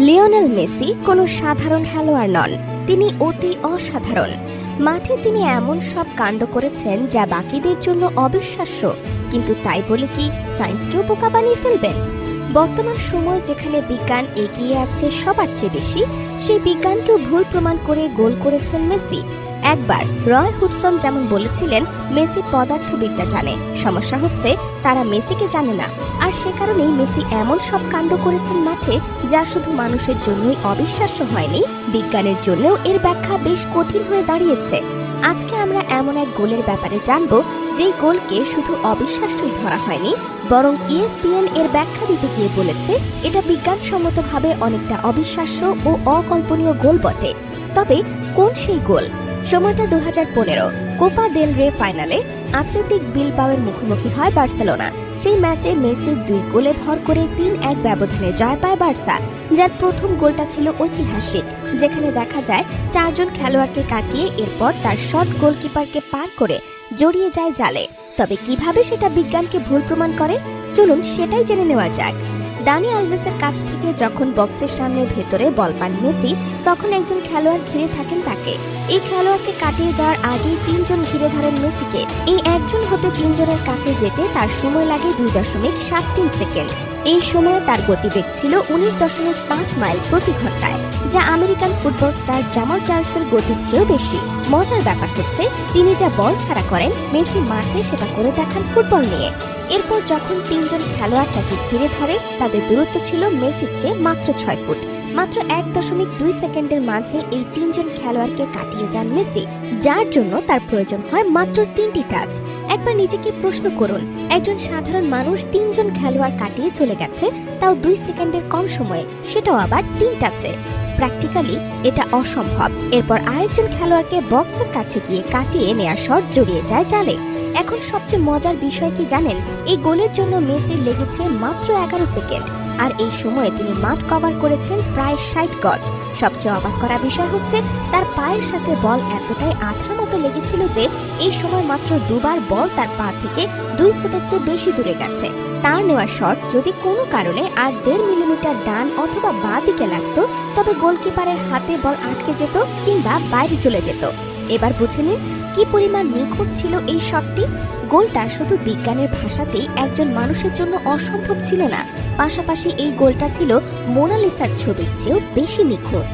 Lionel Messi কোনো সাধারণ খেলোয়াড় নন, তিনি অতি অসাধারণ। মাঠে তিনি এমন সব কাণ্ড করেছেন যা বাকিদের জন্য অবিশ্বাস্য, কিন্তু তাই বলে কি সায়েন্সকেও বোকা বানিয়ে ফেলবেন? বর্তমান সময় যেখানে বিজ্ঞান এগিয়ে আছে সবার চেয়ে বেশি, সেই বিজ্ঞানকেও ভুল প্রমাণ করে গোল করেছেন মেসি। একবার রয় হুডসন যেমন বলেছিলেন, মেসি পদার্থবিদ্যা জানে, সমস্যা হচ্ছে তারা মেসিকে জানে না। আর সে কারণেই মেসি এমন সব কাণ্ড করেছেন মাঠে, যা শুধু মানুষের জন্যই অবিশ্বাস্য হয়নি, বিজ্ঞানের জন্যও এর ব্যাখ্যা বেশ কঠিন হয়ে দাঁড়িয়েছে। আজকে আমরা এমন এক গোলের ব্যাপারে জানব, যেই গোলকে শুধু অবিশ্বাস্যই ধরা হয়নি, বরং ESPN এর ব্যাখ্যা দিতে গিয়ে বলেছে এটা বিজ্ঞানসম্মতভাবে অনেকটা অবিশ্বাস্য ও অকল্পনীয় গোল বটে। তবে কোন সেই গোল? সময়টা 2015 কোপা দেল রে ফাইনালে আথলেটিক বিলবাওয়ের মুখোমুখি হয় বার্সেলোনা। সেই ম্যাচে মেসির 2 গোলে ভর করে 3-1 ব্যবধানে জয় পায় বার্সা, যার প্রথম গোলটা ছিল ঐতিহাসিক, যেখানে দেখা যায় 4 জন খেলোয়াড়কে কাটিয়ে এরপর তার শট গোলকিপারকে পার করে জড়িয়ে যায় জালে। তবে কিভাবে সেটা বিজ্ঞানকে ভুল প্রমাণ করে, চলুন সেটাই জেনে নেওয়া যাক। দানি আলভেসের কাছ থেকে যখন বক্সের সামনে ভেতরে বল পান মেসি, তখন একজন খেলোয়াড় ঘিরে থাকেন তাকে। এই খেলোয়াড়কে কাটিয়ে যাওয়ার আগেই 3 জন ঘিরে ধরেন মেসিকে। এই একজন হতে 3 জনের কাছে যেতে তার সময় লাগে 2.73 সেকেন্ড। এই সময়ে তার গতিবেগ ছিল 19.5 মাইল প্রতি ঘন্টায়, যা আমেরিকান ফুটবল স্টার জামাল চার্লসের গতির চেয়েও বেশি। মজার ব্যাপার হচ্ছে, তিনি যা বল ছাড়া করেন, মেসি মাঠে সেটা করে দেখান ফুটবল নিয়ে। এরপর যখন 3 জন খেলোয়াড় তাকে ঘিরে ধরে, তাদের দূরত্ব ছিল মেসির চেয়ে মাত্র 6 ফুট। মাত্র 1.2 সেকেন্ডের মাঝে এই 3 জন খেলোয়াড়কে কাটিয়ে যান মেসি, যার জন্য তার প্রয়োজন হয় মাত্র 3টি টাচ। একবার নিজেকে প্রশ্ন করুন, একজন সাধারণ মানুষ 3 জন খেলোয়াড় কাটিয়ে চলে গেছে, তাও 2 সেকেন্ডের কম সময়ে, সেটাও আবার 3 টাচে। প্র্যাকটিক্যালি এটা অসম্ভব। এরপর আরেকজন খেলোয়াড়কে বক্সের কাছে গিয়ে কাটিয়ে নেওয়া শট জড়িয়ে যায় জালে। এখন সবচেয়ে মজার বিষয় কি জানেন? এই গোলের জন্য মেসির লেগেছে মাত্র 11 সেকেন্ড, আর এই সময়ে তিনি মাঠ কভার করেছেন প্রায় 60 গজ। সবচেয়ে অবাক করা বিষয় হচ্ছে, তার পায়ের সাথে বল এতটাই আঠার মতো লেগেছিল যে এই সময় মাত্র 2 বার বল তার পা থেকে 2 ফুটের চেয়ে বেশি দূরে গেছে। তার নেওয়া শট যদি কোনো কারণে আর 1.5 মিলিমিটার ডান অথবা বাঁ দিকে লাগতো, তবে গোলকিপারের হাতে বল আটকে যেত কিংবা বাইরে চলে যেত। এবার বুঝে নিন কি পরিমাণ নিখুঁত ছিল এই শটটি। গোলটা শুধু বিজ্ঞানের ভাষাতেই একজন মানুষের জন্য অসম্ভব ছিল না, পাশাপাশি এই গোলটা ছিল মোনালিসার ছবির চেয়েও বেশি নিখুঁত।